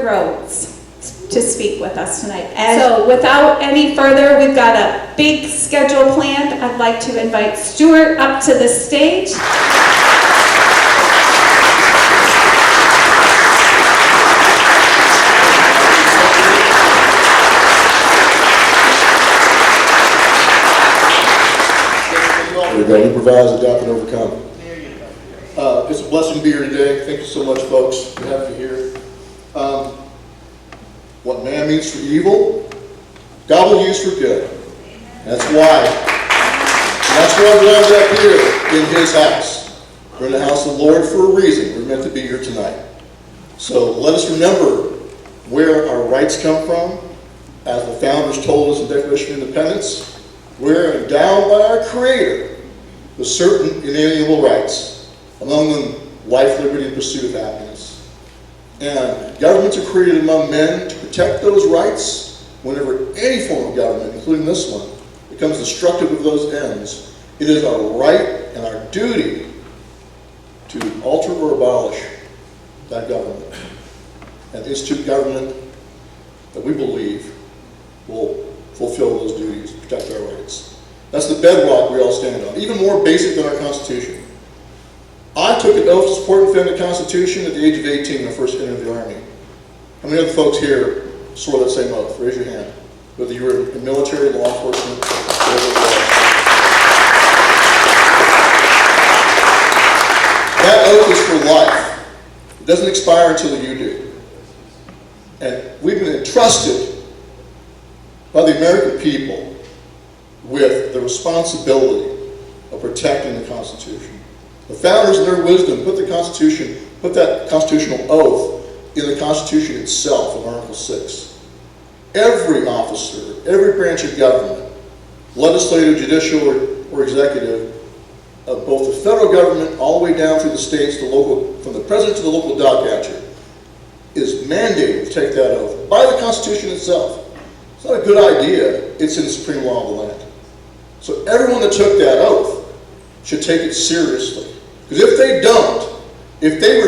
Stewart Rhodes to speak with us tonight. And so without any further, we've got a big schedule planned. I'd like to invite Stewart up to the stage. There we go. Improvise, adapt, and overcome. It's a blessing to be here today. Thank you so much, folks, for having me here. What man means for evil, God will use for good. That's why. And that's why we're up here in His house. We're in the house of the Lord for a reason. We're meant to be here tonight. So let us remember where our rights come from. As the founders told us in the Declaration of Independence, we're endowed by our Creator with certain inalienable rights, among them life, liberty, and pursuit of happiness. And governments are created among men to protect those rights. Whenever any form of government, including this one, becomes destructive of those ends, it is our right and our duty to alter or abolish that government and institute government that we believe will fulfill those duties, protect our rights. That's the bedrock we all stand on, even more basic than our Constitution. I took an oath to support and defend the Constitution at the age of 18 when I first entered the Army. How many other folks here swore that same oath? Raise your hand. Whether you were in military, law enforcement, whatever it was. That oath is for life. It doesn't expire until you do. And we've been entrusted by the American people with the responsibility of protecting the Constitution. The founders, in their wisdom, put that constitutional oath in the Constitution itself in Article 6. Every officer, every branch of government, legislative, judicial, or executive, of both the federal government all the way down through the states, to local, from the president to the local dog catcher, is mandated to take that oath by the Constitution itself. It's not a good idea. It's in the supreme law of the land. So everyone that took that oath should take it seriously. Because if they don't, if they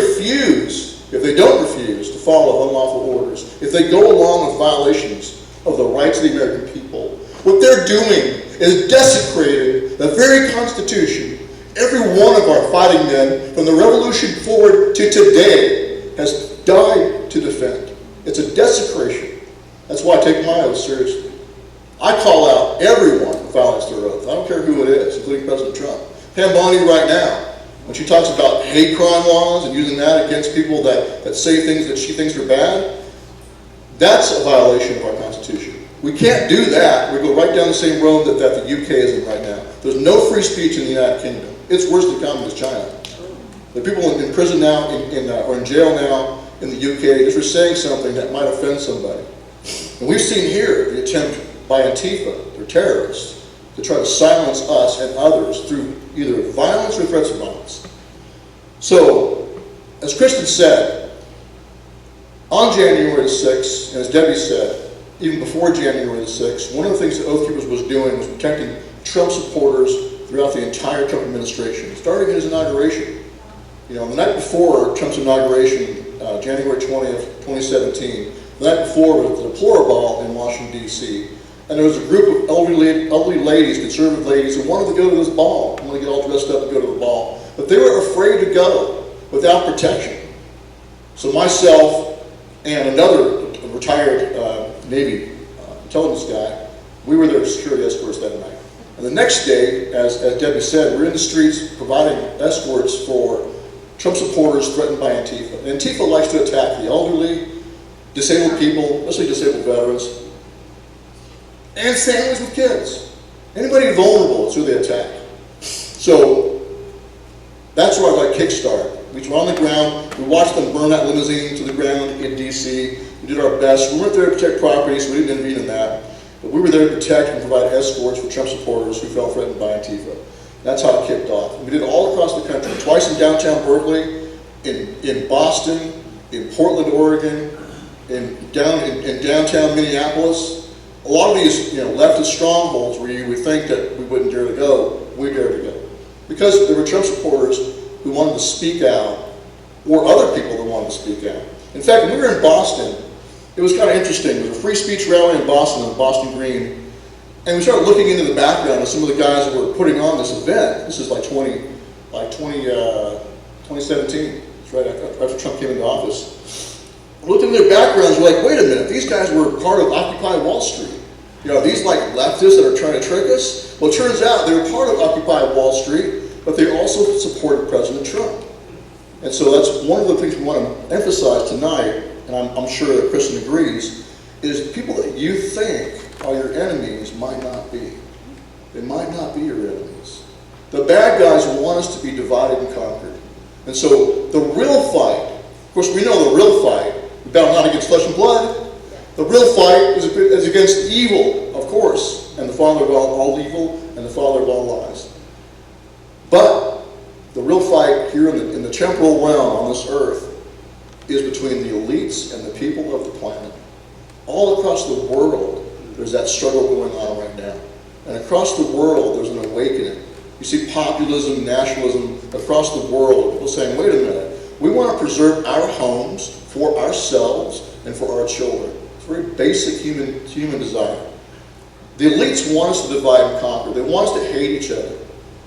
don't refuse to follow unlawful orders, if they go along with violations of the rights of the American people, what they're doing is desecrating the very Constitution every one of our fighting men from the Revolution forward to today has died to defend. It's a desecration. That's why I take my oath seriously. I call out everyone who violates their oath. I don't care who it is, including President Trump. Pam Bondi right now, when she talks about hate crime laws and using that against people that say things that she thinks are bad, that's a violation of our Constitution. We can't do that. We go right down the same road that the UK is in right now. There's no free speech in the United Kingdom. It's worse than communist China. There are people in prison now, or in jail now in the UK just for saying something that might offend somebody. And we've seen here the attempt by Antifa, they're terrorists, to try to silence us and others through either violence or threats of violence. So, as Kristen said, on January the 6th, and as Debbie said, even before January the 6th, one of the things that Oath Keepers was doing was protecting Trump supporters throughout the entire Trump administration, starting in his inauguration. You know, the night before Trump's inauguration, January 20th, 2017, the night before was the Deplorable in Washington, D.C., and there was a group of elderly ladies, conservative ladies, who wanted to go to this ball, wanted to get all dressed up and go to the ball. But they were afraid to go without protection. So myself and another retired Navy intelligence guy, we were their security escorts that night. And the next day, as Debbie said, we're in the streets providing escorts for Trump supporters threatened by Antifa. And Antifa likes to attack the elderly, disabled people, mostly disabled veterans, and families with kids. Anybody vulnerable is who they attack. So that's where I got Kickstart. We were on the ground. We watched them burn that limousine to the ground in D.C. We did our best. We weren't there to protect property, so we didn't intervene in that. But we were there to protect and provide escorts for Trump supporters who felt threatened by Antifa. That's how it kicked off. And we did it all across the country, twice in downtown Berkeley, in Boston, in Portland, Oregon, in downtown Minneapolis. A lot of these leftist strongholds where you would think that we wouldn't dare to go, we dared to go. Because there were Trump supporters who wanted to speak out, or other people that wanted to speak out. In fact, when we were in Boston, it was kind of interesting. There was a free speech rally in Boston on Boston Green, and we started looking into the background of some of the guys that were putting on this event. This is like 2017. It's right after Trump came into office. We looked into their backgrounds. We're like, wait a minute, these guys were part of Occupy Wall Street. You know, these like leftists that are trying to trick us? Well, it turns out they were part of Occupy Wall Street, but they also supported President Trump. And so that's one of the things we want to emphasize tonight, and I'm sure that Kristen agrees, is people that you think are your enemies might not be. They might not be your enemies. The bad guys want us to be divided and conquered. And so the real fight, of course we know the real fight, we battle not against flesh and blood. The real fight is against evil, of course, and the father of all evil and the father of all lies. But the real fight here in the temporal realm on this earth is between the elites and the people of the planet. All across the world, there's that struggle going on right now. And across the world, there's an awakening. You see populism, nationalism across the world. People saying, wait a minute, we want to preserve our homes for ourselves and for our children. It's a very basic human desire. The elites want us to divide and conquer. They want us to hate each other.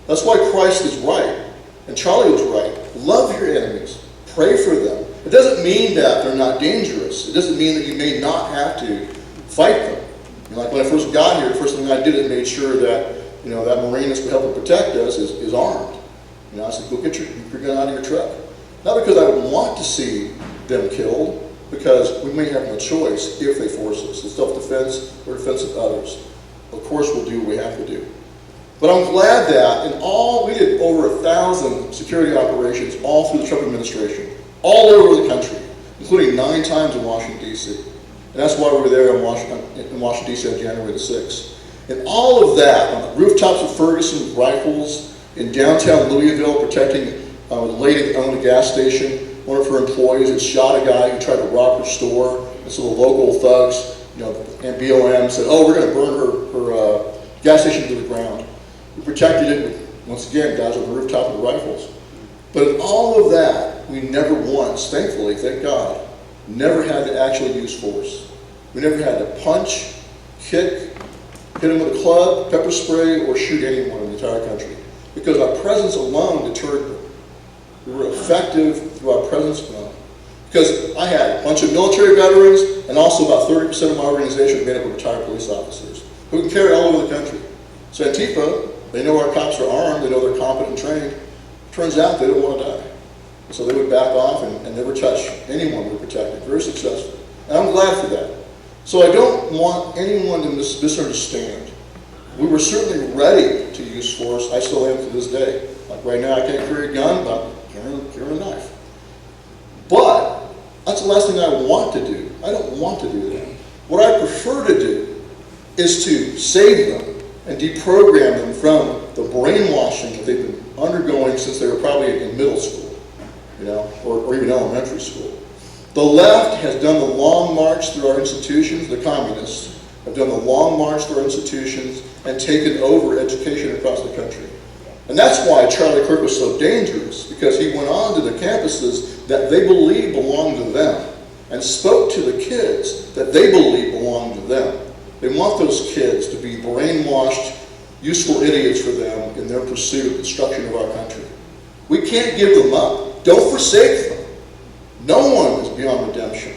That's why Christ is right. And Charlie was right. Love your enemies. Pray for them. It doesn't mean that they're not dangerous. It doesn't mean that you may not have to fight them. You know, like when I first got here, the first thing I did is made sure that, you know, that Marine that's helping protect us is armed. You know, I said, go get your gun out of your truck. Not because I would want to see them killed, because we may have no choice if they force us. It's self-defense or defense of others. Of course we'll do what we have to do. But I'm glad that we did over 1,000 security operations all through the Trump administration, all over the country, including 9 times in Washington, D.C. And that's why we were there in Washington, D.C. on January the 6th. And all of that, on the rooftops of Ferguson with rifles, in downtown Louisville protecting a lady that owned a gas station. One of her employees had shot a guy who tried to rob her store. And so the local thugs, you know, and BLM said, oh, we're going to burn her gas station to the ground. We protected it with, once again, guys on the rooftop with rifles. But in all of that, we never once, thankfully, thank God, never had to actually use force. We never had to punch, kick, hit them with a club, pepper spray, or shoot anyone in the entire country. Because our presence alone deterred them. We were effective through our presence alone. Because I had a bunch of military veterans, and also about 30% of my organization made up of retired police officers who can carry all over the country. So Antifa, they know our cops are armed, they know they're competent and trained. Turns out they don't want to die. So they would back off and never touch anyone we protected. Very successful. And I'm glad for that. So I don't want anyone to misunderstand. We were certainly ready to use force. I still am to this day. Like right now I can't carry a gun, but I'm carrying a knife. But that's the last thing I want to do. I don't want to do that. What I prefer to do is to save them and deprogram them from the brainwashing that they've been undergoing since they were probably in middle school, you know, or even elementary school. The left has done the long march through our institutions. The communists have done the long march through our institutions and taken over education across the country. And that's why Charlie Kirk was so dangerous, because he went on to the campuses that they believed belonged to them and spoke to the kids that they believed belonged to them. They want those kids to be brainwashed, useful idiots for them in their pursuit of destruction of our country. We can't give them up. Don't forsake them. No one is beyond redemption.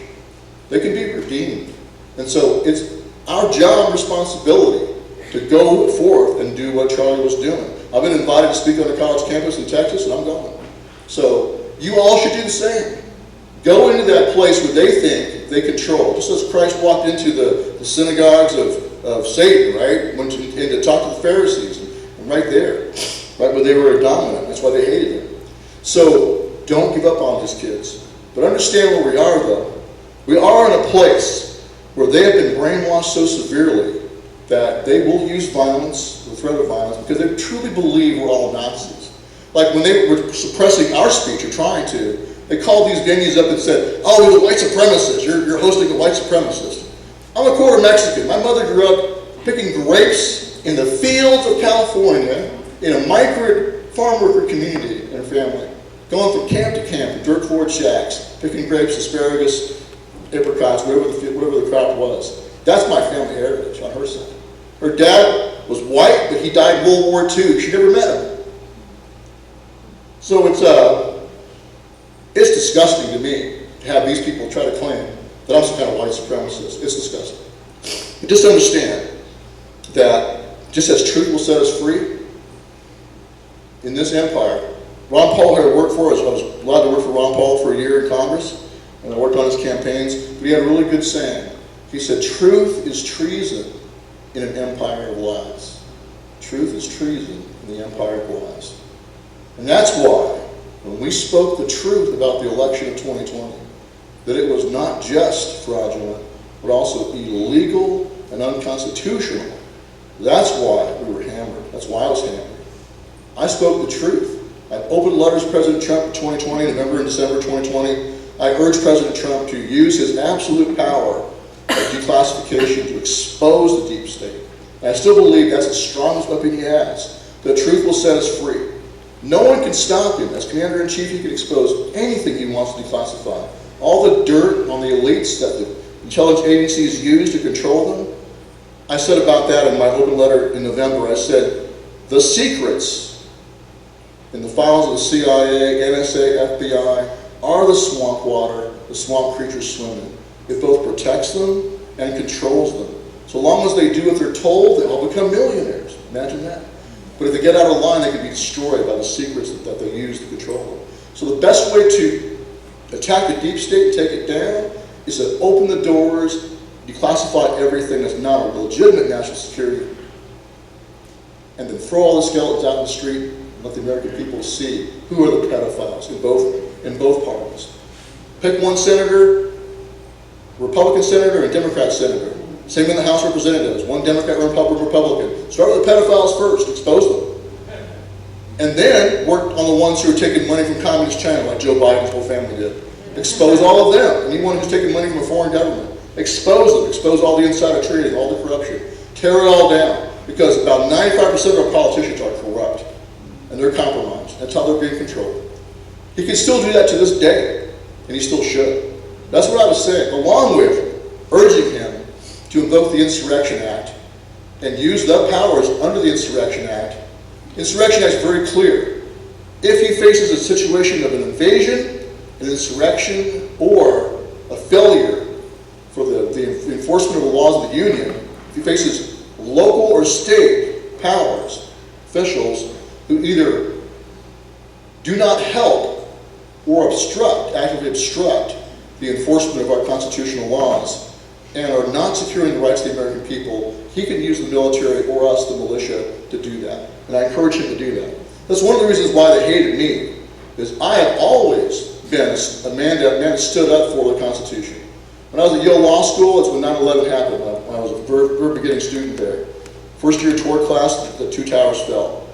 They can be redeemed. And so it's our job and responsibility to go forth and do what Charlie was doing. I've been invited to speak on a college campus in Texas, and I'm going. So you all should do the same. Go into that place where they think they control. Just as Christ walked into the synagogues of Satan, right? Went in to talk to the Pharisees, and right there, right where they were dominant. That's why they hated him. So don't give up on these kids. But understand where we are, though. We are in a place where they have been brainwashed so severely that they will use violence, the threat of violence, because they truly believe we're all Nazis. Like when they were suppressing our speech, or trying to, they called these venues up and said, oh, you're the white supremacists. You're hosting a white supremacist. I'm a quarter Mexican. My mother grew up picking grapes in the fields of California in a migrant farm worker community in her family. going from camp to camp, dirt floor shacks, picking grapes, asparagus, apricots, whatever the crop was. That's my family heritage on her side. Her dad was white, but he died in World War II. She never met him. So it's disgusting to me to have these people try to claim that I'm some kind of white supremacist. It's disgusting. But just understand that just as truth will set us free, in this empire, Ron Paul had worked for us. I was allowed to work for Ron Paul for a year in Congress, and I worked on his campaigns, but he had a really good saying. He said, truth is treason in an empire of lies. Truth is treason in the empire of lies. And that's why, when we spoke the truth about the election of 2020, that it was not just fraudulent, but also illegal and unconstitutional, that's why we were hammered. That's why I was hammered. I spoke the truth. I opened letters to President Trump in 2020, November and December 2020. I urged President Trump to use his absolute power of declassification to expose the deep state. And I still believe that's the strongest weapon he has. The truth will set us free. No one can stop him. As Commander-in-Chief, he can expose anything he wants to declassify. All the dirt on the elites that the intelligence agencies use to control them. I said about that in my open letter in November. I said, the secrets in the files of the CIA, NSA, FBI, are the swamp water the swamp creatures swim in. It both protects them and controls them. So long as they do what they're told, they'll become millionaires. Imagine that. But if they get out of line, they can be destroyed by the secrets that they use to control them. So the best way to attack the deep state and take it down is to open the doors, declassify everything that's not a legitimate national security, and then throw all the skeletons out in the street and let the American people see who are the pedophiles in both parties. Pick one senator, Republican senator and Democrat senator. Same in the House of Representatives. One Democrat, one Republican. Start with the pedophiles first, expose them. And then work on the ones who are taking money from communist China, like Joe Biden's whole family did. Expose all of them. Anyone who's taking money from a foreign government. Expose them. Expose all the insider trading, all the corruption. Tear it all down. Because about 95% of our politicians are corrupt. And they're compromised. That's how they're being controlled. He can still do that to this day. And he still should. That's what I was saying. Along with urging him to invoke the Insurrection Act and use the powers under the Insurrection Act. Insurrection Act is very clear. If he faces a situation of an invasion, an insurrection, or a failure for the enforcement of the laws of the Union, if he faces local or state powers, officials, who either do not help or actively obstruct the enforcement of our constitutional laws, and are not securing the rights of the American people, he can use the military or us, the militia, to do that. And I encourage him to do that. That's one of the reasons why they hated me, is I have always been a man that stood up for the Constitution. When I was at Yale Law School, that's when 9/11 happened. When I was a very beginning student there. First year toward class, the two towers fell.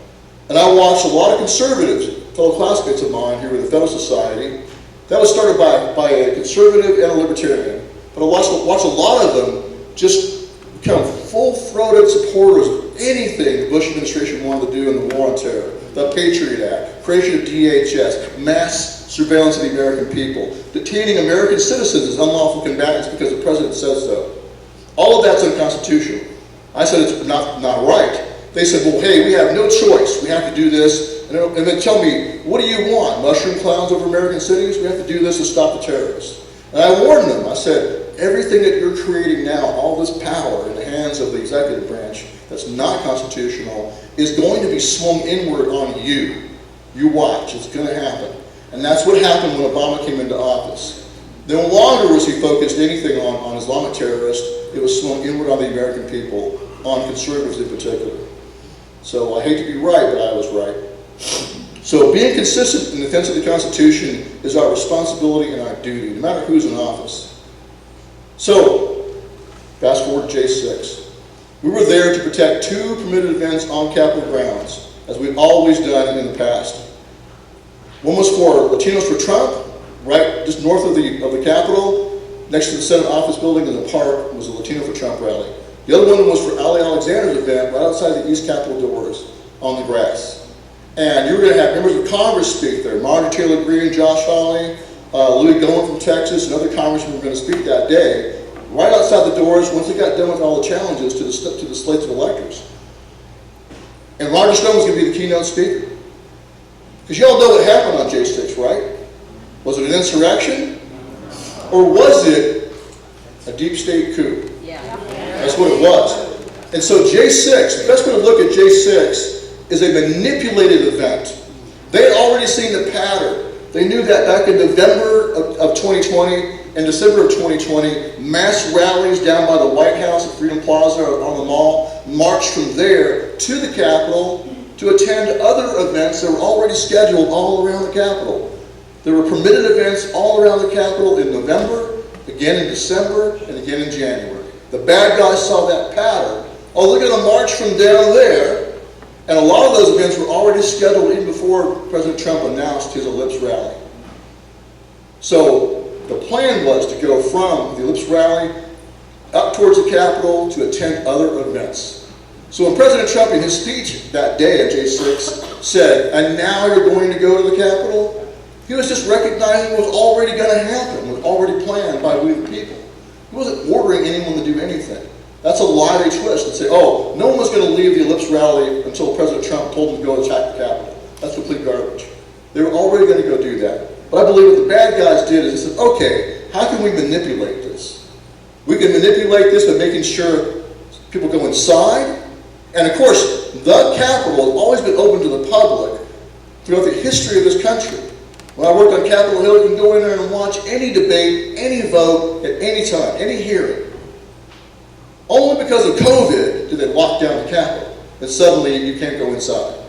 And I watched a lot of conservatives, fellow classmates of mine here in the Federal Society. That was started by a conservative and a libertarian. But I watched a lot of them just become full-throated supporters of anything the Bush administration wanted to do in the war on terror. The Patriot Act, creation of DHS, mass surveillance of the American people, detaining American citizens as unlawful combatants because the president says so. All of that's unconstitutional. I said it's not right. They said, well, hey, we have no choice. We have to do this. And then tell me, what do you want? Mushroom clouds over American cities? We have to do this to stop the terrorists. And I warned them. I said, everything that you're creating now, all this power in the hands of the executive branch that's not constitutional, is going to be swung inward on you. You watch. It's going to happen. And that's what happened when Obama came into office. No longer was he focused anything on Islamic terrorists. It was swung inward on the American people, on conservatives in particular. So I hate to be right, but I was right. So being consistent in defense of the Constitution is our responsibility and our duty, no matter who's in office. So, fast forward to J6. We were there to protect two permitted events on Capitol grounds, as we've always done in the past. One was for Latinos for Trump, right just north of the Capitol, next to the Senate office building in the park was a Latino for Trump rally. The other one was for Ali Alexander's event right outside the East Capitol doors on the grass. And you were going to have members of Congress speak there. Marjorie Taylor Greene, Josh Hawley, Louis Gohmert from Texas, and other congressmen were going to speak that day, right outside the doors once they got done with all the challenges to the slates of electors. And Roger Stone was going to be the keynote speaker. Because you all know what happened on J6, right? Was it an insurrection? Or was it a deep state coup? Yeah. That's what it was. And so J6, the best way to look at J6 is a manipulated event. They had already seen the pattern. They knew that back in November of 2020 and December of 2020, mass rallies down by the White House at Freedom Plaza or on the mall marched from there to the Capitol to attend other events that were already scheduled all around the Capitol. There were permitted events all around the Capitol in November, again in December, and again in January. The bad guys saw that pattern. Oh, they're going to march from down there. And a lot of those events were already scheduled even before President Trump announced his Ellipse rally. So the plan was to go from the Ellipse rally up towards the Capitol to attend other events. So when President Trump in his speech that day at J6 said, and now you're going to go to the Capitol, he was just recognizing what was already going to happen, was already planned by we the people. He wasn't ordering anyone to do anything. That's a lie they twist and say, oh, no one was going to leave the Ellipse rally until President Trump told them to go attack the Capitol. That's complete garbage. They were already going to go do that. But I believe what the bad guys did is they said, okay, how can we manipulate this? We can manipulate this by making sure people go inside. And of course, the Capitol has always been open to the public throughout the history of this country. When I worked on Capitol Hill, you can go in there and watch any debate, any vote, at any time, any hearing. Only because of COVID did they lock down the Capitol, and suddenly you can't go inside.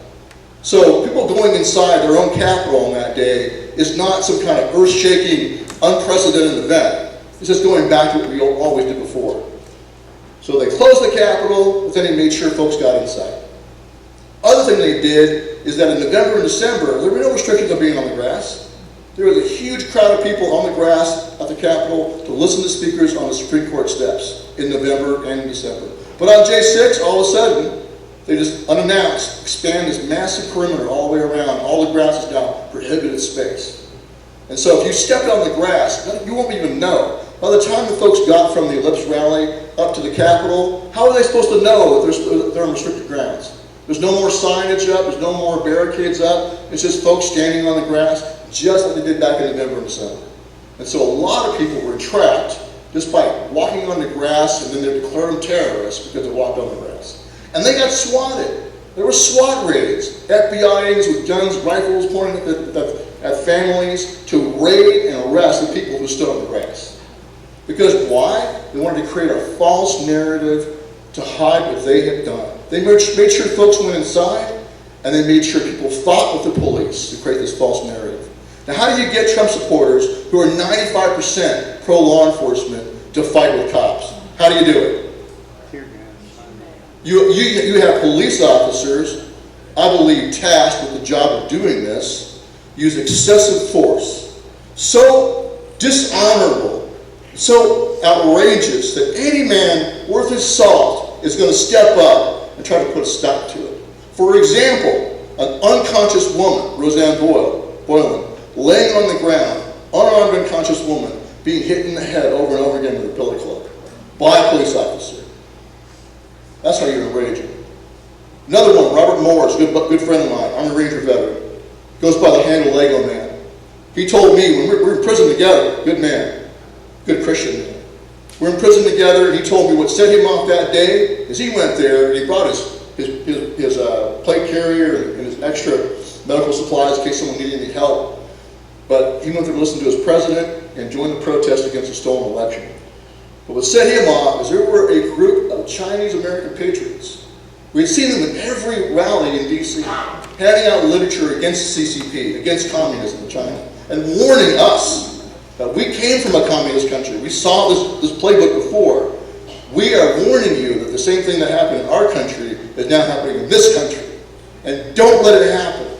So people going inside their own Capitol on that day is not some kind of earth-shaking, unprecedented event. It's just going back to what we always did before. So they closed the Capitol, but then they made sure folks got inside. Other thing they did is that in November and December, there were no restrictions on being on the grass. There was a huge crowd of people on the grass at the Capitol to listen to speakers on the Supreme Court steps in November and in December. But on J6, all of a sudden, they just unannounced expand this massive perimeter all the way around. All the grass is now prohibited space. And so if you stepped on the grass, you won't even know. By the time the folks got from the Ellipse rally up to the Capitol, how are they supposed to know that they're on restricted grounds? There's no more signage up, there's no more barricades up. It's just folks standing on the grass, just like they did back in November and December. And so a lot of people were trapped just by walking on the grass, and then they declared them terrorists because they walked on the grass. And they got swatted. There were SWAT raids, FBI agents with guns, rifles pointing at families to raid and arrest the people who stood on the grass. Because why? They wanted to create a false narrative to hide what they had done. They made sure folks went inside, and they made sure people fought with the police to create this false narrative. Now, how do you get Trump supporters who are 95% pro-law enforcement to fight with cops? How do you do it? You have police officers, I believe, tasked with the job of doing this, use excessive force, so dishonorable, so outrageous that any man worth his salt is going to step up and try to put a stop to it. For example, an unconscious woman, Roseanne Boylan, laying on the ground, unarmed unconscious woman, being hit in the head over and over again with a billy club by a police officer. That's how you enrage him. Another one, Robert Morris, good friend of mine, Army Ranger veteran, goes by the handle Lego Man. He told me, when we're in prison together, good man, good Christian man, we're in prison together, and he told me what set him off that day is he went there and he brought his plate carrier and his extra medical supplies in case someone needed any help. But he went there to listen to his president and join the protest against the stolen election. But what set him off is there were a group of Chinese American patriots. We had seen them in every rally in D.C., handing out literature against CCP, against communism in China, and warning us that we came from a communist country. We saw this playbook before. We are warning you that the same thing that happened in our country is now happening in this country. And don't let it happen.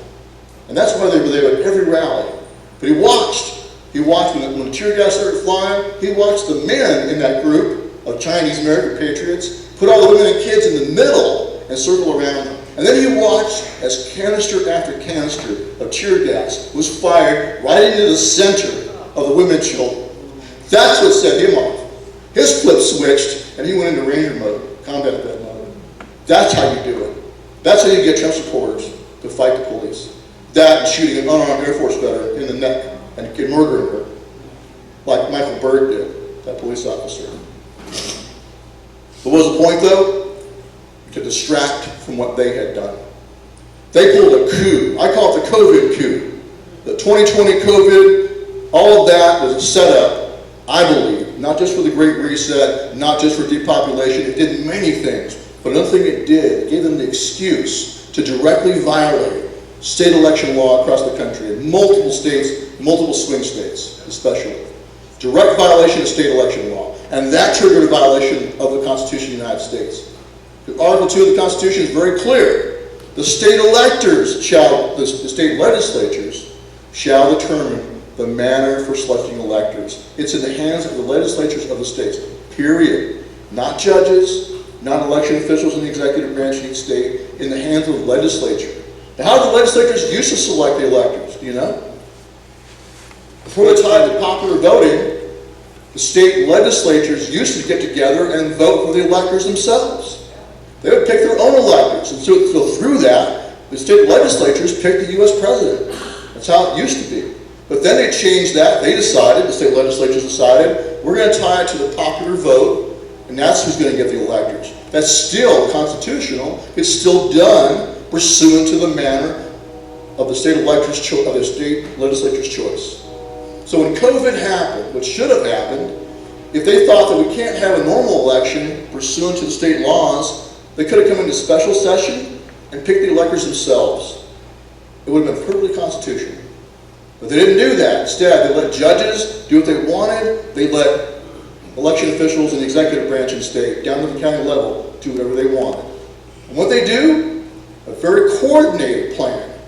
And that's why they were there at every rally. But he watched. He watched when the tear gas started flying. He watched the men in that group of Chinese American patriots put all the women and kids in the middle and circle around them. And then you watch as canister after canister of tear gas was fired right into the center of the women and children. That's what set him off. His flip switched, and he went into Ranger mode, combat vet mode. That's how you do it. That's how you get Trump supporters to fight the police. That and shooting an unarmed Air Force veteran in the neck and murdering her, like Michael Byrd did, that police officer. But what was the point, though? To distract from what they had done. They pulled a coup. I call it the COVID coup. The 2020 COVID, all of that was a setup, I believe, not just for the Great Reset, not just for depopulation. It did many things. But another thing it did, it gave them the excuse to directly violate state election law across the country, in multiple states, multiple swing states especially. Direct violation of state election law. And that triggered a violation of the Constitution of the United States. Article 2 of the Constitution is very clear. The state electors shall, the state legislatures shall determine the manner for selecting electors. It's in the hands of the legislatures of the states, period. Not judges, not election officials in the executive branch of each state, in the hands of the legislature. Now, how did the legislatures used to select the electors? Do you know? Before the time of popular voting, the state legislatures used to get together and vote for the electors themselves. They would pick their own electors. And so through that, the state legislatures picked the U.S. president. That's how it used to be. But then they changed that. They decided, the state legislatures decided, we're going to tie it to the popular vote, and that's who's going to get the electors. That's still constitutional. It's still done pursuant to the manner of the state legislature's choice. So when COVID happened, what should have happened, if they thought that we can't have a normal election pursuant to the state laws, they could have come into special session and picked the electors themselves. It would have been perfectly constitutional. But they didn't do that. Instead, they let judges do what they wanted. They let election officials in the executive branch and state, down to the county level, do whatever they wanted. And what they do? A very coordinated plan.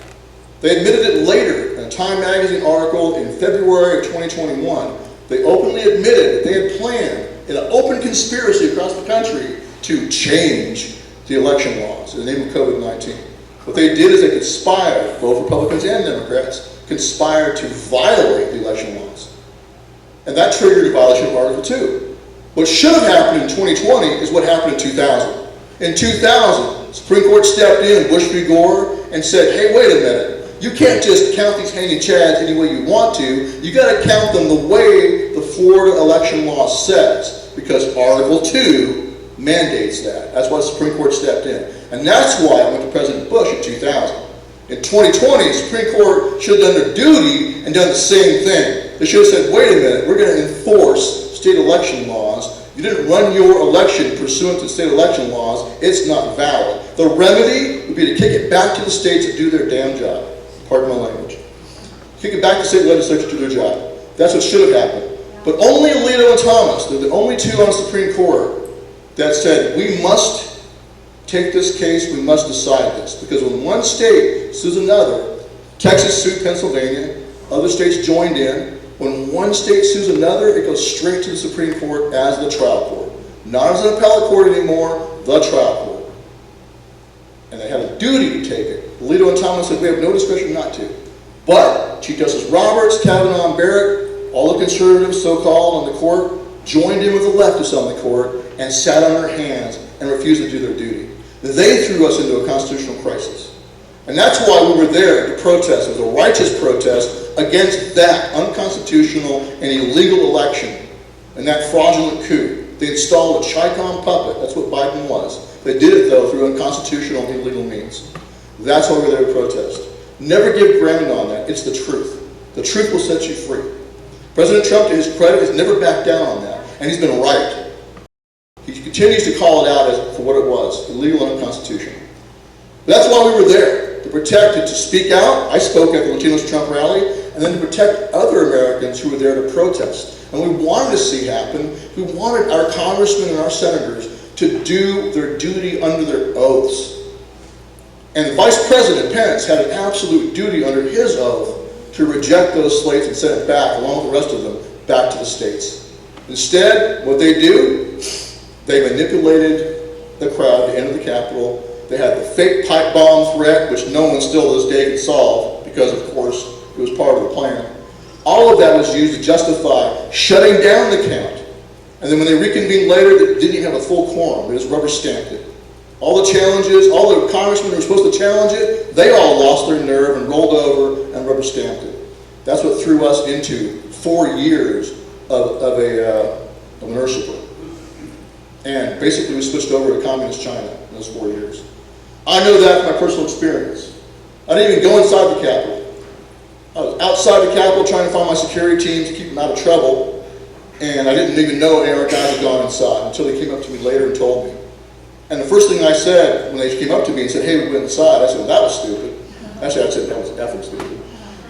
They admitted it later in a Time magazine article in February of 2021. They openly admitted that they had planned in an open conspiracy across the country to change the election laws in the name of COVID-19. What they did is they conspired, both Republicans and Democrats, conspired to violate the election laws. And that triggered a violation of Article 2. What should have happened in 2020 is what happened in 2000. In 2000, the Supreme Court stepped in, Bush v. Gore, and said, hey, wait a minute. You can't just count these hanging chads any way you want to. You got to count them the way the Florida election law says, because Article 2 mandates that. That's why the Supreme Court stepped in. And that's why I went to President Bush in 2000. In 2020, the Supreme Court should have done their duty and done the same thing. They should have said, wait a minute, we're going to enforce state election laws. You didn't run your election pursuant to state election laws. It's not valid. The remedy would be to kick it back to the states to do their damn job. Pardon my language. Kick it back to state legislatures to do their job. That's what should have happened. But only Alito and Thomas, they're the only two on the Supreme Court that said, we must take this case, we must decide this. Because when one state sues another, Texas sued Pennsylvania, other states joined in. When one state sues another, it goes straight to the Supreme Court as the trial court. Not as an appellate court anymore, the trial court. And they had a duty to take it. Alito and Thomas said we have no discretion not to. But Chief Justice Roberts, Kavanaugh, and Barrett, all the conservatives so-called on the court, joined in with the leftists on the court and sat on their hands and refused to do their duty. They threw us into a constitutional crisis. And that's why we were there to protest. It was a righteous protest against that unconstitutional and illegal election and that fraudulent coup. They installed a Chi-Com puppet. That's what Biden was. They did it, though, through unconstitutional and illegal means. That's why we're there to protest. Never give ground on that. It's the truth. The truth will set you free. President Trump, to his credit, has never backed down on that. And he's been right. He continues to call it out as for what it was, illegal and unconstitutional. But that's why we were there, to protect it, to speak out. I spoke at the Latinos Trump rally, and then to protect other Americans who were there to protest. And we wanted to see happen, we wanted our congressmen and our senators to do their duty under their oaths. And Vice President Pence had an absolute duty under his oath to reject those slates and send it back, along with the rest of them, back to the states. Instead, what they do, they manipulated the crowd to enter the Capitol. They had the fake pipe bomb threat, which no one still to this day can solve because, of course, it was part of the plan. All of that was used to justify shutting down the count. And then when they reconvened later, they didn't even have a full quorum. They just rubber stamped it. All the challenges, all the congressmen who were supposed to challenge it, they all lost their nerve and rolled over and rubber stamped it. That's what threw us into 4 years of an usurper. And basically we switched over to communist China in those 4 years. I know that from my personal experience. I didn't even go inside the Capitol. I was outside the Capitol trying to find my security team to keep them out of trouble. And I didn't even know any of our guys had gone inside until they came up to me later and told me. And the first thing I said when they came up to me and said, hey, we went inside, I said, well, that was stupid. Actually, I said that was effing stupid.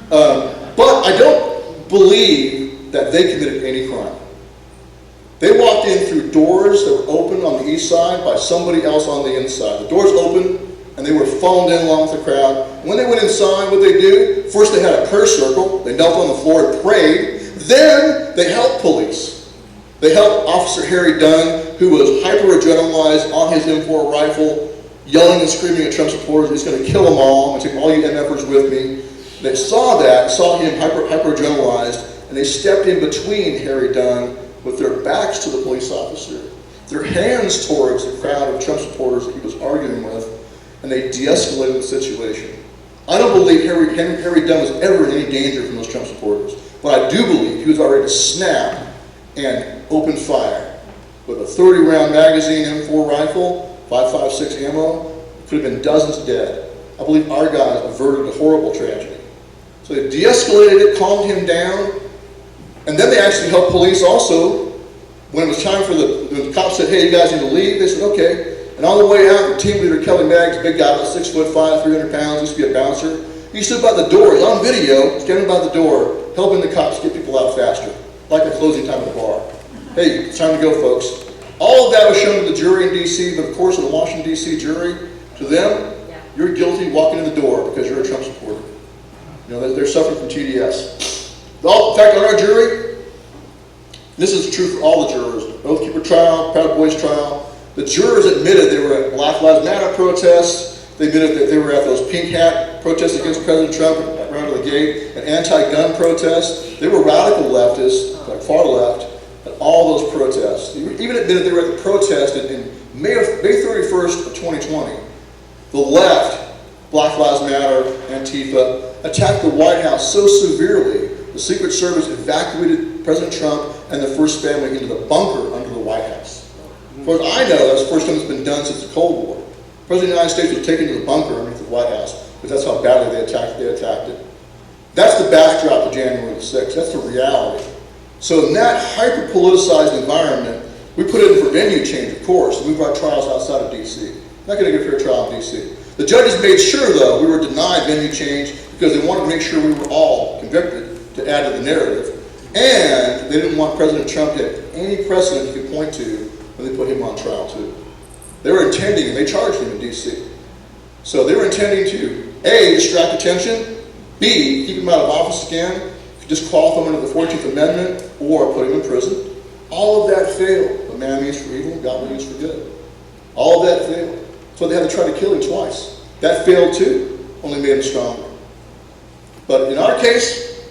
But I don't believe that they committed any crime. They walked in through doors that were open on the east side by somebody else on the inside. The doors opened, and they were funneled in along with the crowd. When they went inside, what they do? First, they had a prayer circle. They knelt on the floor and prayed. Then, they helped police. They helped Officer Harry Dunn, who was hyper-adrenalized on his M4 rifle, yelling and screaming at Trump supporters, he's going to kill them all. I'm going to take all you MFers with me. They saw that, saw him hyper-adrenalized, and they stepped in between Harry Dunn with their backs to the police officer, their hands towards the crowd of Trump supporters that he was arguing with, and they de-escalated the situation. I don't believe Harry Dunn was ever in any danger from those Trump supporters, but I do believe he was already to snap and open fire. With a 30-round magazine M4 rifle, 5.56 ammo, could have been dozens dead. I believe our guys averted a horrible tragedy. So they de-escalated it, calmed him down, and then they actually helped police also. When it was time for when the cops said, hey, you guys need to leave, they said, okay. And on the way out, the team leader, Kelly Maggs, big guy, about 6'5", 300 pounds, used to be a bouncer. He stood by the door, he's on video, standing by the door, helping the cops get people out faster, like a closing time at the bar. Hey, it's time to go, folks. All of that was shown to the jury in D.C., but of course, in the Washington, D.C. jury, to them, you're guilty walking in the door because you're a Trump supporter. You know, they're suffering from TDS. In fact, on our jury, this is true for all the jurors, Oath Keeper trial, Proud Boys trial, the jurors admitted they were at Black Lives Matter protests, they admitted that they were at those pink hat protests against President Trump around the gate, and anti-gun protests. They were radical leftists, like far left, at all those protests. They even admitted they were at the protest in May 31st of 2020. The left, Black Lives Matter, Antifa, attacked the White House so severely, the Secret Service evacuated President Trump and the First Family into the bunker under the White House. As far as I know, that's the first time it's been done since the Cold War. The President of the United States was taken to the bunker underneath the White House, because that's how badly they attacked it. That's the backdrop to January the 6th. That's the reality. So in that hyper-politicized environment, we put in for venue change, of course, and move our trials outside of D.C. Not going to get a fair trial in D.C. The judges made sure, though, we were denied venue change because they wanted to make sure we were all convicted to add to the narrative. And they didn't want President Trump to have any precedent he could point to when they put him on trial, too. They were intending, and they charged him in D.C. So they were intending to, A, distract attention, B, keep him out of office again, disqualify him under the 14th Amendment, or put him in prison. All of that failed. What man means for evil, God means for good. All of that failed. So they had to try to kill him twice. That failed too, only made him stronger. But in our case,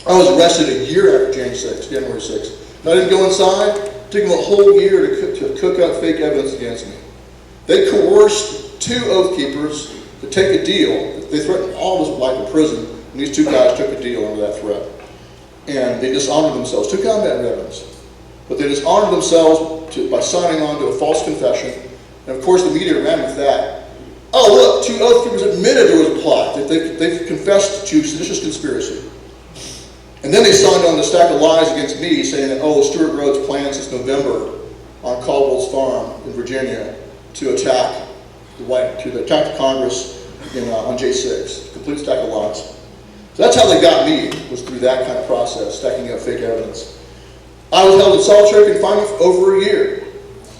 I was arrested a year after January 6th. And I didn't go inside. It took them a whole year to cook up fake evidence against me. They coerced 2 Oath Keepers to take a deal. They threatened all of us with life in prison, and these 2 guys took a deal under that threat. And they dishonored themselves, 2 combat veterans. But they dishonored themselves by signing on to a false confession. And of course, the media ran with that. Oh, look, 2 Oath Keepers admitted there was a plot. They've confessed to seditious conspiracy. And then they signed on to a stack of lies against me, saying that, oh, Stewart Rhodes planned since November on Caldwell's farm in Virginia to attack the Congress on J6. Complete stack of lies. So that's how they got me, was through that kind of process, stacking up fake evidence. I was held in solitary confinement for over a year.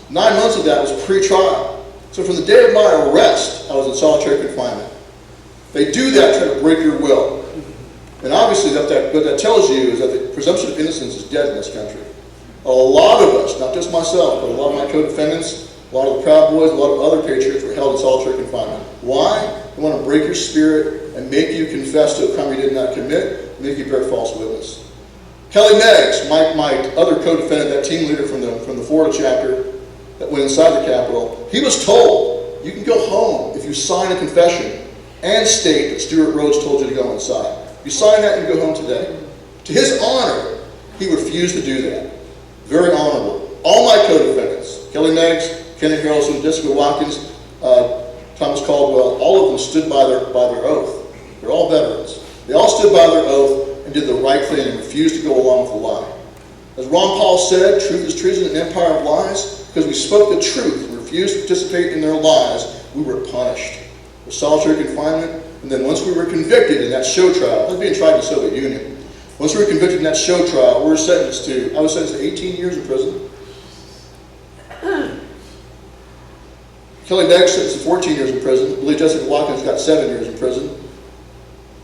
9 months of that was pre-trial. So from the day of my arrest, I was in solitary confinement. They do that to try to break your will. And obviously what that tells you is that the presumption of innocence is dead in this country. A lot of us, not just myself, but a lot of my co-defendants A lot of the Proud Boys, a lot of other patriots were held in solitary confinement. Why? They want to break your spirit and make you confess to a crime you did not commit, make you bear false witness. Kelly Meggs, my other co-defendant, that team leader from the Florida chapter that went inside the Capitol, he was told, you can go home if you sign a confession and state that Stewart Rhodes told you to go inside. You sign that and you go home today. To his honor, he refused to do that. Very honorable. All my co-defendants, Kelly Meggs, Kenneth Harrelson, Jessica Watkins, Thomas Caldwell, all of them stood by their oath. They're all veterans. They all stood by their oath and did the right thing and refused to go along with the lie. As Ron Paul said, truth is treason in an empire of lies. Because we spoke the truth and refused to participate in their lies, we were punished with solitary confinement. And then once we were convicted in that show trial, I was being tried in the Soviet Union. Once we were convicted in that show trial, I was sentenced to 18 years in prison. Kelly Meggs sentenced to 14 years in prison. I believe Jessica Watkins got 7 years in prison.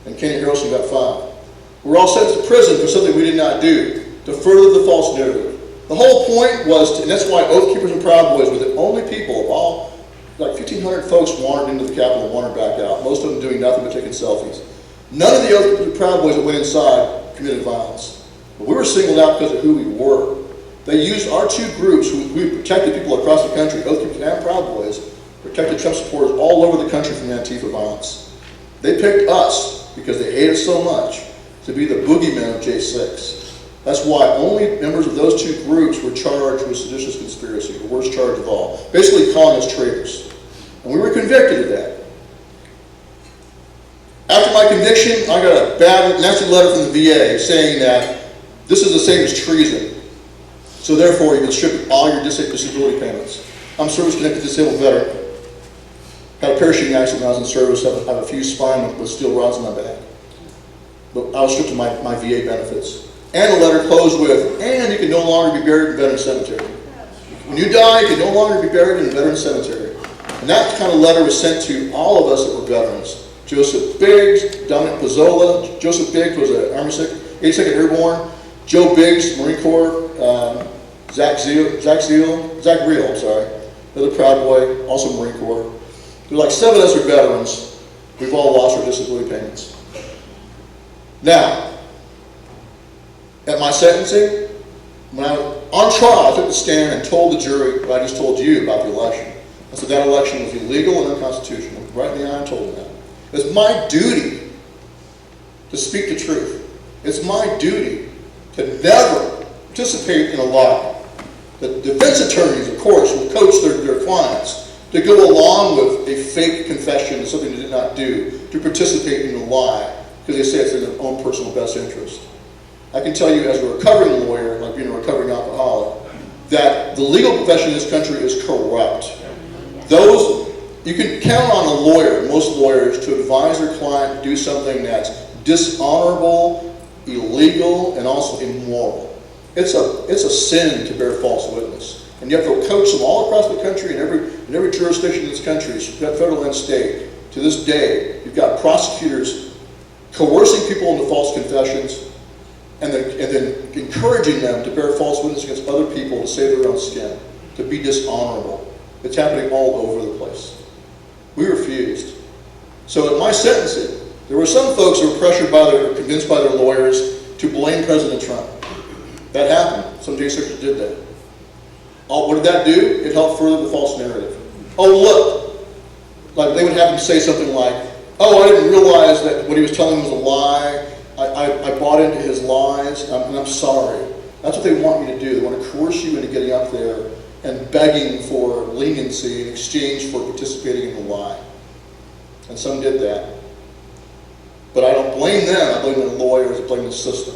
And Kenny Harrelson got 5. We were all sentenced to prison for something we did not do, to further the false narrative. The whole point was, and that's why Oath Keepers and Proud Boys were the only people of all, like 1,500 folks wandered into the Capitol and wandered back out, most of them doing nothing but taking selfies. None of the Oath Keepers and Proud Boys that went inside committed violence. But we were singled out because of who we were. They used our two groups, we protected people across the country, Oath Keepers and Proud Boys, protected Trump supporters all over the country from Antifa violence. They picked us, because they hate us so much, to be the boogeymen of J6. That's why only members of those two groups were charged with seditious conspiracy, the worst charge of all, basically calling us traitors. And we were convicted of that. After my conviction, I got a bad, nasty letter from the VA saying that this is the same as treason. So therefore, you can strip all your disability payments. I'm a service-connected disabled veteran. Had a parachuting accident when I was in service. I have a fused spine with steel rods in my back. But I was stripped of my VA benefits. And the letter closed with, and you can no longer be buried in Veterans Cemetery. When you die, you can no longer be buried in the Veterans Cemetery. And that kind of letter was sent to all of us that were veterans. Joseph Biggs, Dominic Pizzola. Joseph Biggs was an Army 82nd Airborne. Joe Biggs, Marine Corps. Zach Reel, another Proud Boy, also Marine Corps. There were like 7 of us are veterans. We've all lost our disability payments. Now, at my sentencing, when I was on trial, I took the stand and told the jury what I just told you about the election. I said that election was illegal and unconstitutional. Right in the eye, I told them that. It's my duty to speak the truth. It's my duty to never participate in a lie. The defense attorneys, of course, will coach their clients to go along with a fake confession of something they did not do, to participate in a lie, because they say it's in their own personal best interest. I can tell you as a recovering lawyer, like being a recovering alcoholic, that the legal profession in this country is corrupt. You can count on a lawyer, most lawyers, to advise their client to do something that's dishonorable, illegal, and also immoral. It's a sin to bear false witness. And you have to coach them all across the country, in every jurisdiction in this country, federal and state. To this day, you've got prosecutors coercing people into false confessions, and then encouraging them to bear false witness against other people to save their own skin, to be dishonorable. It's happening all over the place. We refused. So at my sentencing, there were some folks who were convinced by their lawyers to blame President Trump. That happened. Some J6ers did that. What did that do? It helped further the false narrative. Oh, look. Like they would have him say something like, oh, I didn't realize that what he was telling was a lie. I bought into his lies, and I'm sorry. That's what they want you to do. They want to coerce you into getting up there and begging for leniency in exchange for participating in the lie. And some did that. But I don't blame them. I blame the lawyers. I blame the system.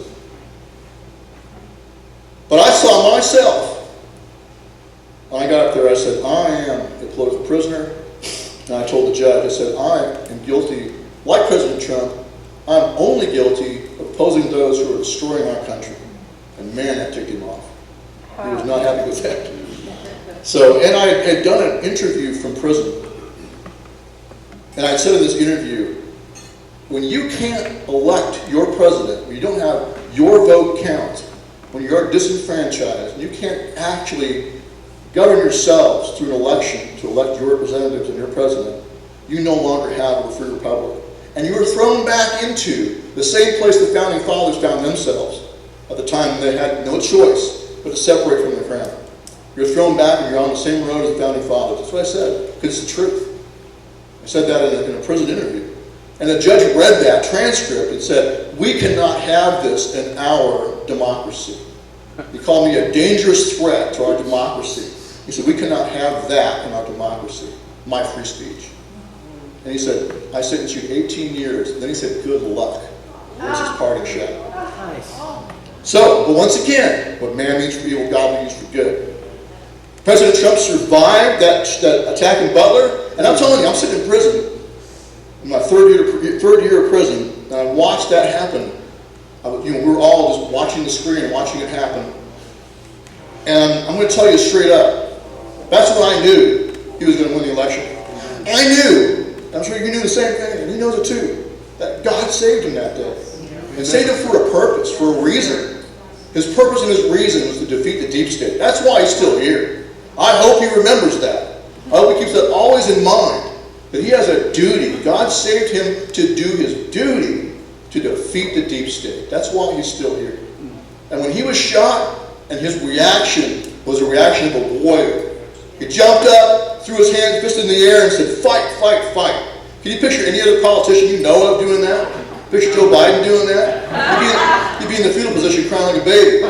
But I saw myself. When I got up there, I said, I am a political prisoner. And I told the judge, I said, I am guilty, like President Trump, I'm only guilty of opposing those who are destroying our country. And man, that ticked him off. He was not happy with that. So, and I had done an interview from prison. And I said in this interview, when you can't elect your president, when you don't have your vote count, when you are disenfranchised, and you can't actually govern yourselves through an election to elect your representatives and your president, you no longer have a free republic. And you are thrown back into the same place the founding fathers found themselves at the time when they had no choice but to separate from the crown. You're thrown back and you're on the same road as the founding fathers. That's what I said, because it's the truth. I said that in a prison interview. And the judge read that transcript and said, we cannot have this in our democracy. He called me a dangerous threat to our democracy. He said, we cannot have that in our democracy, my free speech. And he said, I sentence you 18 years. And then he said, good luck. There's his parting shot. Nice. So, but once again, what man means for evil, God will use for good. President Trump survived that attack in Butler, and I'm telling you, I'm sitting in prison, in my third year of prison, and I watched that happen. We were all just watching the screen and watching it happen. And I'm going to tell you straight up, that's when I knew he was going to win the election. And I knew, I'm sure you knew the same thing, and he knows it too, that God saved him that day. And saved him for a purpose, for a reason. His purpose and his reason was to defeat the deep state. That's why he's still here. I hope he remembers that. I hope he keeps that always in mind, that he has a duty. God saved him to do his duty to defeat the deep state. That's why he's still here. And when he was shot, and his reaction was a reaction of a warrior. He jumped up, threw his hands, fist in the air, and said, fight, fight, fight. Can you picture any other politician you know of doing that? Picture Joe Biden doing that? He'd be in the fetal position crying like a baby.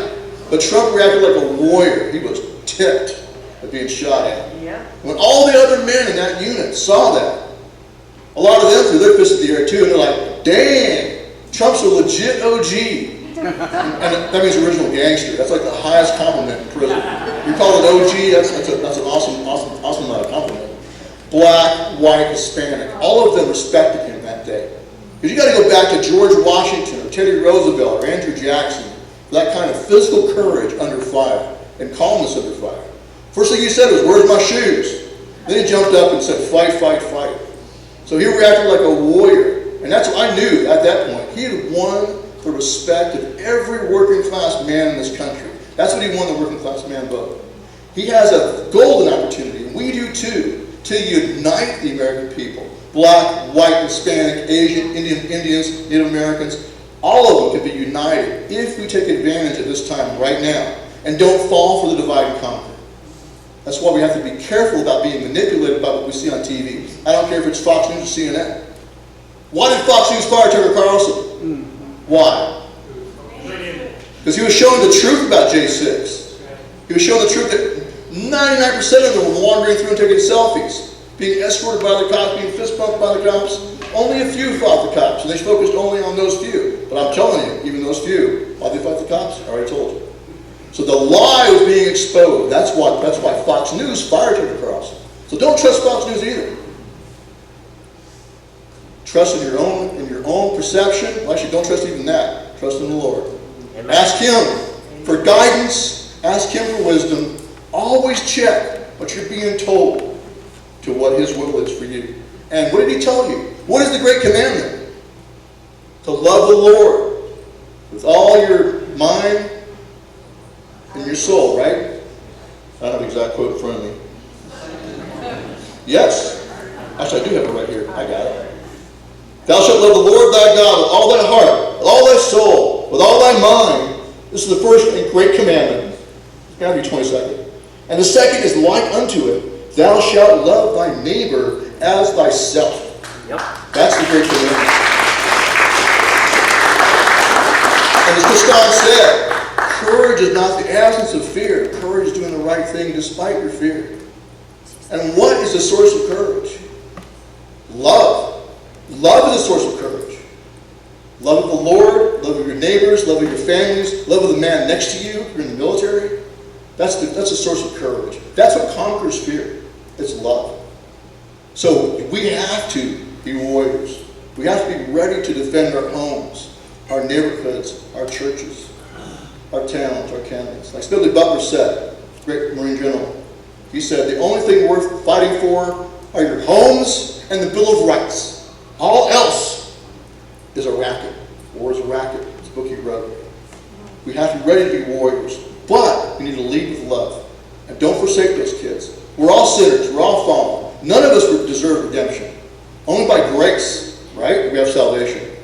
But Trump reacted like a warrior. He was ticked at being shot at. Yeah. When all the other men in that unit saw that, a lot of them threw their fists in the air too, and they're like, dang, Trump's a legit OG. And that means original gangster. That's like the highest compliment in prison. You call it OG, that's an awesome compliment. Black, white, Hispanic, all of them respected him that day. Because you got to go back to George Washington or Teddy Roosevelt or Andrew Jackson for that kind of physical courage under fire and calmness under fire. First thing he said was, where's my shoes? Then he jumped up and said, fight, fight, fight. So he reacted like a warrior. And that's what I knew at that point. He had won the respect of every working class man in this country. That's what he won the working class man vote. He has a golden opportunity, and we do too, to unite the American people. Black, white, Hispanic, Asian, Indians, Native Americans, all of them can be united if we take advantage of this time right now and don't fall for the divide and conquer. That's why we have to be careful about being manipulated by what we see on TV. I don't care if it's Fox News or CNN. Why did Fox News fire Tucker Carlson? Why? Because he was showing the truth about J6. He was showing the truth that 99% of them were wandering through and taking selfies, being escorted by the cops, being fist bumped by the cops. Only a few fought the cops, and they focused only on those few. But I'm telling you, even those few, why they fight the cops? I already told you. So the lie was being exposed. That's why Fox News fired Tucker Carlson. So don't trust Fox News either. Trust in your own perception. Well, actually, don't trust even that. Trust in the Lord. Amen. Ask Him for guidance. Ask Him for wisdom. Always check what you're being told to what His will is for you. And what did He tell you? What is the great commandment? To love the Lord with all your mind and your soul, right? I don't have the exact quote in front of me. Yes. Actually, I do have it right here. I got it. Thou shalt love the Lord thy God with all thy heart, with all thy soul, with all thy mind. This is the first and great commandment. It's got to be 22nd. And the second is like unto it. Thou shalt love thy neighbor as thyself. Yep. That's the great commandment. And as Christon said, courage is not the absence of fear. Courage is doing the right thing despite your fear. And what is the source of courage? Love. Love is a source of courage. Love of the Lord, love of your neighbors, love of your families, love of the man next to you if you're in the military. That's a source of courage. That's what conquers fear. It's love. So we have to be warriors. We have to be ready to defend our homes, our neighborhoods, our churches, our towns, our counties. Like Smedley Butler said, great Marine general, he said, the only thing worth fighting for are your homes and the Bill of Rights. All else is a racket. War is a racket. It's a book he wrote. We have to be ready to be warriors. But we need to lead with love. And don't forsake those kids. We're all sinners. We're all fallen. None of us deserve redemption. Only by grace, right? We have salvation.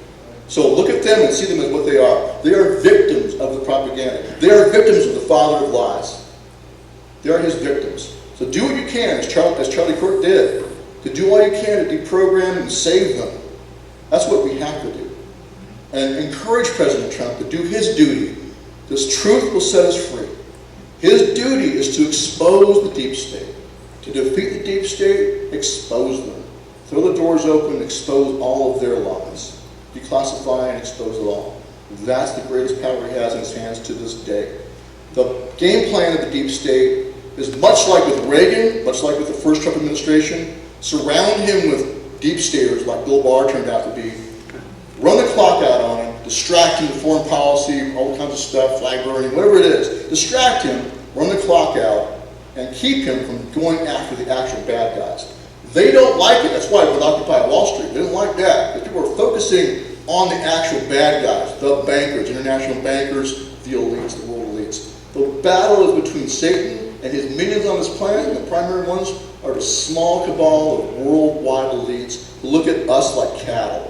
So look at them and see them as what they are. They are victims of the propaganda. They are victims of the father of lies. They are his victims. So do what you can, as Charlie Kirk did, to do all you can to deprogram and save them. That's what we have to do. And encourage President Trump to do his duty, because truth will set us free. His duty is to expose the deep state. To defeat the deep state, expose them. Throw the doors open and expose all of their lies. Declassify and expose it all. That's the greatest power he has in his hands to this day. The game plan of the deep state is much like with Reagan, much like with the first Trump administration. Surround him with deep staters like Bill Barr turned out to be. Run the clock out on him, distract him with foreign policy, all kinds of stuff, flag burning, whatever it is. Distract him, run the clock out, and keep him from going after the actual bad guys. They don't like it. That's why with Occupy Wall Street, they don't like that. Because people are focusing on the actual bad guys, the bankers, international bankers, the elites, the world elites. The battle is between Satan and his minions on this planet, and the primary ones are the small cabal of worldwide elites who look at us like cattle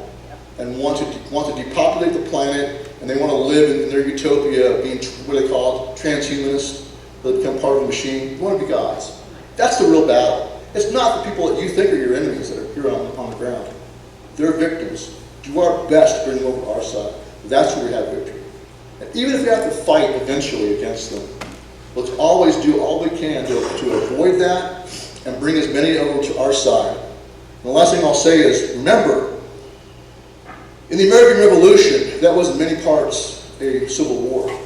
and want to depopulate the planet, and they want to live in their utopia, being what they call it, transhumanists. They become part of a machine. They want to be gods. That's the real battle. It's not the people that you think are your enemies that are here on the ground. They're victims. Do our best to bring them over to our side. That's where we have victory. And even if we have to fight eventually against them, let's always do all we can to avoid that and bring as many of them to our side. And the last thing I'll say is, remember, in the American Revolution, that was in many parts a civil war.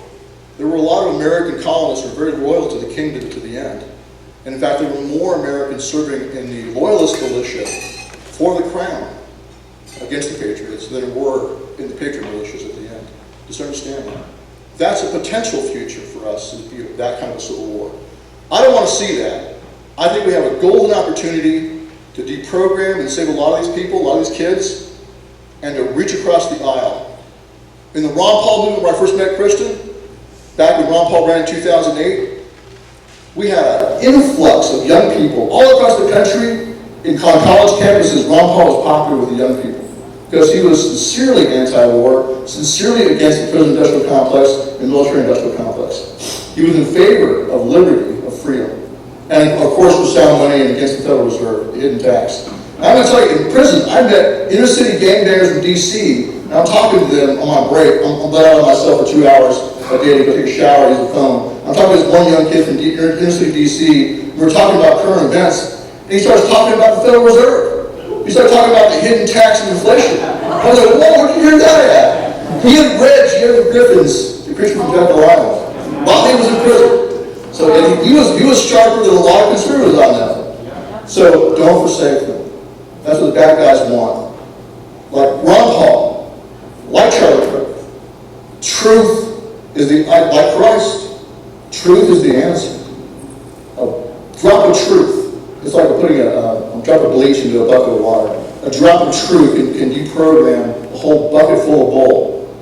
There were a lot of American colonists who were very loyal to the king to the end. And in fact, there were more Americans serving in the Loyalist militia for the crown against the Patriots than there were in the Patriot militias at the end. Just understand that. That's a potential future for us, that kind of a civil war. I don't want to see that. I think we have a golden opportunity to deprogram and save a lot of these people, a lot of these kids, and to reach across the aisle. In the Ron Paul movement, where I first met Kristen, back when Ron Paul ran in 2008, we had an influx of young people all across the country. In college campuses, Ron Paul was popular with the young people because he was sincerely anti-war, sincerely against the prison-industrial complex and military-industrial complex. He was in favor of liberty, of freedom, and of course with sound money and against the Federal Reserve, the hidden tax. And I'm going to tell you, in prison, I met inner-city gangbangers in D.C., and I'm talking to them on my break. I'm let out on myself for 2 hours a day to go take a shower, use the phone. I'm talking to this one young kid from inner-city D.C., we were talking about current events, and he starts talking about the Federal Reserve. He started talking about the hidden tax and inflation. I was like, whoa, where did you hear that at? He had read Jerry Griffin's The Creature from Jekyll Island while he was in prison. So and he was sharper than a lot of conservatives on that. So don't forsake them. That's what the bad guys want. Like Ron Paul, like Charlie Kirk. Truth is like Christ. Truth is the answer. A drop of truth. It's like putting a drop of bleach into a bucket of water. A drop of truth can deprogram a whole bucket full of bowl.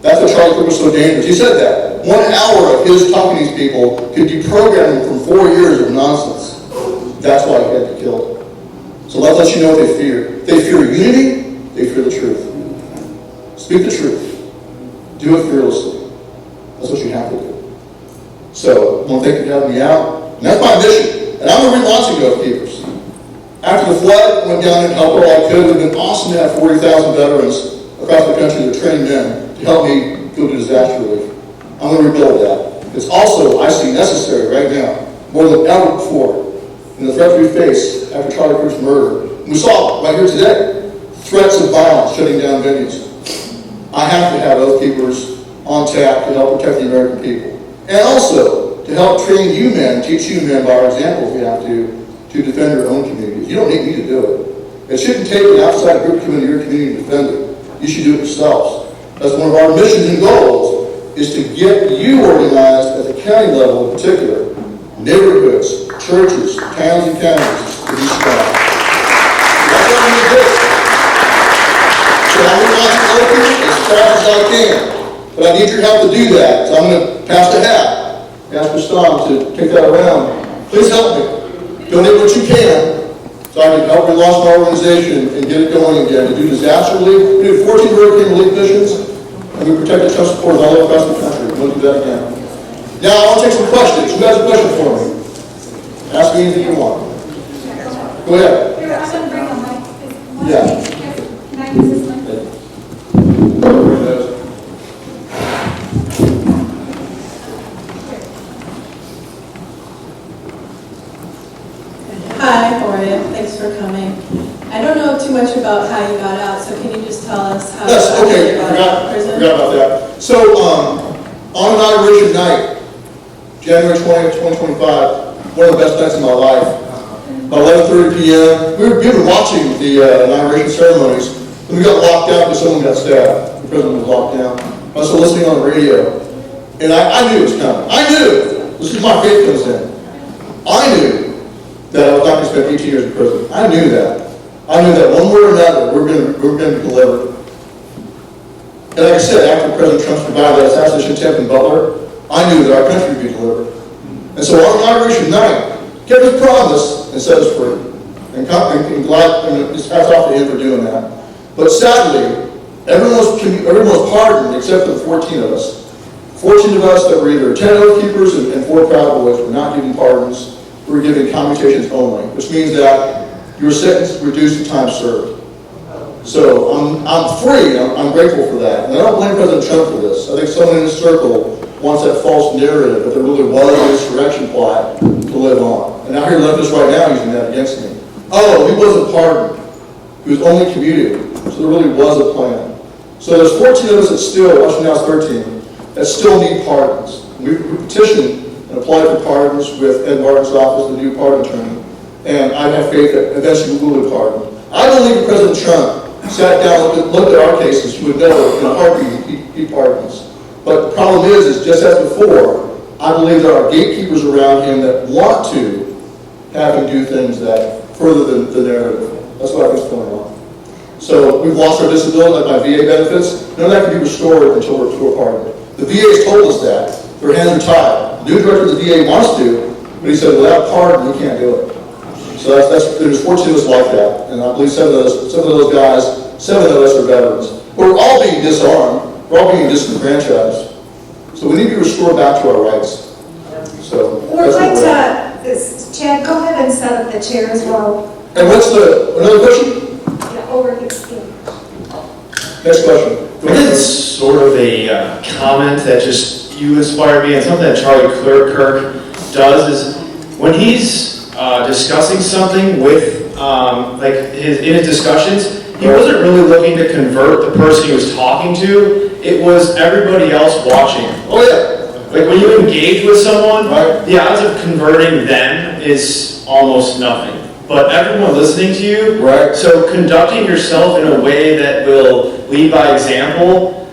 That's why Charlie Kirk was so dangerous. He said that. 1 hour of his talking to these people could deprogram them from 4 years of nonsense. That's why he had to kill them. So that lets you know what they fear. They fear unity, they fear the truth. Speak the truth. Do it fearlessly. That's what you have to do. So I want to thank you for having me out. And that's my mission. And I'm going to relaunch Ghost Keepers. After the flood, I went down and helped all I could. It would have been awesome to have 40,000 veterans across the country that are trained men to help me go to disaster relief. I'm going to rebuild that. It's also, I see, necessary right now, more than ever before, in the threat we face after Charlie Kirk's murder. We saw it right here today. Threats of violence shutting down venues. I have to have Oath Keepers on tap to help protect the American people. And also, to help train you men, teach you men by our example if we have to defend your own communities. You don't need me to do it. It shouldn't take an outside group to come into your community to defend it. You should do it yourselves. That's one of our missions and goals, is to get you organized at the county level in particular, neighborhoods, churches, towns and counties to be strong. That's what I'm going to do. So I'm going to launch other people as fast as I can. But I need your help to do that. So I'm going to pass the hat. Ask Mr. Stone to take that around Please help me. Donate what you can so I can help relaunch my organization and get it going again. To do disaster relief. We did 14 hurricane relief missions, and we protected Trump supporters all across the country. We'll do that again. Now, I want to take some questions. Who has a question for me? Ask me anything you want. Go ahead. Here, I'm going to bring a mic. Yeah. Can I use this mic? Hi, how are you? Thanks for coming. I don't know too much about how you got out, so can you just tell us how Yes, okay, you got out forgot of prison? about that. So, on inauguration night, January 20th, 2025, one of the best nights of my life, about 11:30 p.m., we were watching the inauguration ceremonies, and we got locked out because someone got stabbed. The president was locked down. I was still listening on the radio, and I knew it was coming. I knew! This is where my faith comes in. I knew that I was not going to spend 18 years in prison. I knew that. I knew that one way or another, we're going to be delivered. And like I said, after President Trump survived that assassination attempt in Butler, I knew that our country would be delivered. And so on inauguration night, kept his promise and set us free. And just hats off to him for doing that. But sadly, everyone was pardoned except for the 14 of us. 14 of us that were either 10 oath keepers and 4 proud boys were not given pardons. We were given commutations only, which means that you were sentenced reduced to time served. So I'm free. I'm grateful for that. And I don't blame President Trump for this. I think someone in his circle wants that false narrative that there really was an insurrection plot to live on. And now here leftists right now using that against me. Oh, he wasn't pardoned. He was only commuted. So there really was a plan. So there's 14 of us that still, actually now it's 13, that still need pardons. We petitioned and applied for pardons with Ed Martin's office, the new pardon attorney. And I have faith that eventually we will be pardoned. I believe if President Trump sat down and looked at our cases, he would know in a heartbeat he pardons. But the problem is just as before, I believe there are gatekeepers around him that want to have him do things that further the narrative. That's what I think is going on. So we've lost our disability, like my VA benefits. None of that can be restored until we're pardoned. The VA has told us that. Their hands are tied. The new director of the VA wants to, but he said without pardon, you can't do it. So there's 14 of us like that, and I believe some of those guys, 7 of us are veterans. But we're all being disarmed. We're all being disenfranchised. So we need to be restored back to our rights. So We'd like to, Chad, go ahead and set up the chair as well. And another question? Yeah, over here. Next question. This is sort of a comment that just you inspired me, and something that Charlie Kirk does is when he's discussing something with in his discussions, he wasn't really looking to convert the person he was talking to. It was everybody else watching. Oh yeah. Like when you engage with someone, Right. the odds of converting them is almost nothing. But everyone listening to you, Right. so conducting yourself in a way that will lead by example,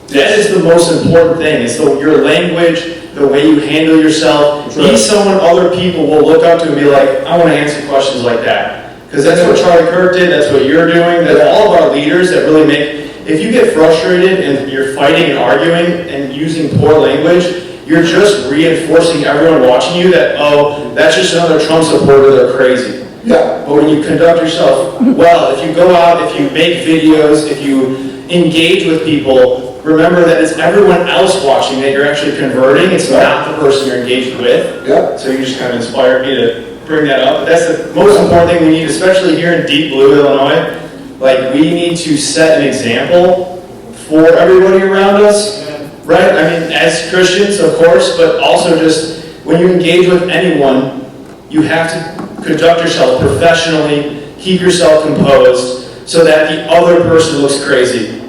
that is the most important thing. It's your language, the way you handle yourself. Right. Be someone other people will look up to and be like, I want to answer questions like that. Because that's what Charlie Kirk did, that's what you're doing, that's all of our leaders that really make, if you get frustrated and you're fighting and arguing and using poor language, you're just reinforcing everyone watching you that, oh, that's just another Trump supporter, they're crazy. Yeah. But when you conduct yourself well, if you go out, if you make videos, if you engage with people, remember that it's everyone else watching that you're actually converting. It's not the person you're engaged with. Yeah. So you just kind of inspired me to bring that up. But that's the most important thing we need, especially here in deep blue Illinois. Like, we need to set an example for everybody around us, right? I mean, as Christians, of course, but also just when you engage with anyone, you have to conduct yourself professionally, keep yourself composed, so that the other person looks crazy.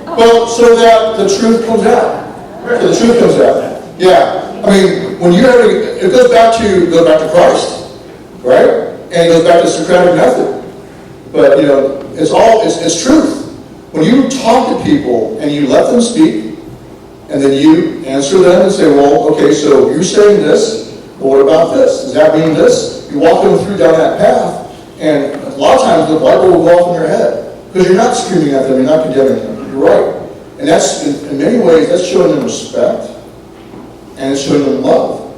Well, so that the truth comes out. So the truth comes out. Yeah. I mean, when you have it goes back to Christ, right? And it goes back to the Socratic method. But it's truth. When you talk to people and you let them speak, and then you answer them and say, well, okay, so you're saying this, well, what about this? Does that mean this? You walk them through down that path, and a lot of times the light bulb will go off in their head. Because you're not screaming at them, you're not condemning them. You're right. And that's, in many ways, that's showing them respect, and it's showing them love.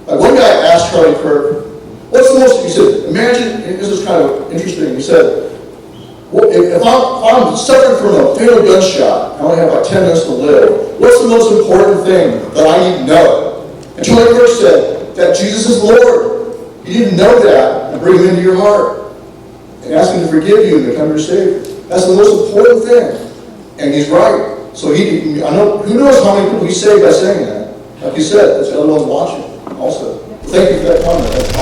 Like one guy asked Charlie Kirk, what's the most, he said, imagine, and this is kind of interesting, he said, well, if I'm suffering from a fatal gunshot, I only have about 10 minutes to live, what's the most important thing that I need to know? And Charlie Kirk said, that Jesus is Lord. You need to know that and bring him into your heart. And ask him to forgive you and become your Savior. That's the most important thing. And he's right. So I know, who knows how many people he saved by saying that. Like you said, there's other ones watching also. Thank you for that comment.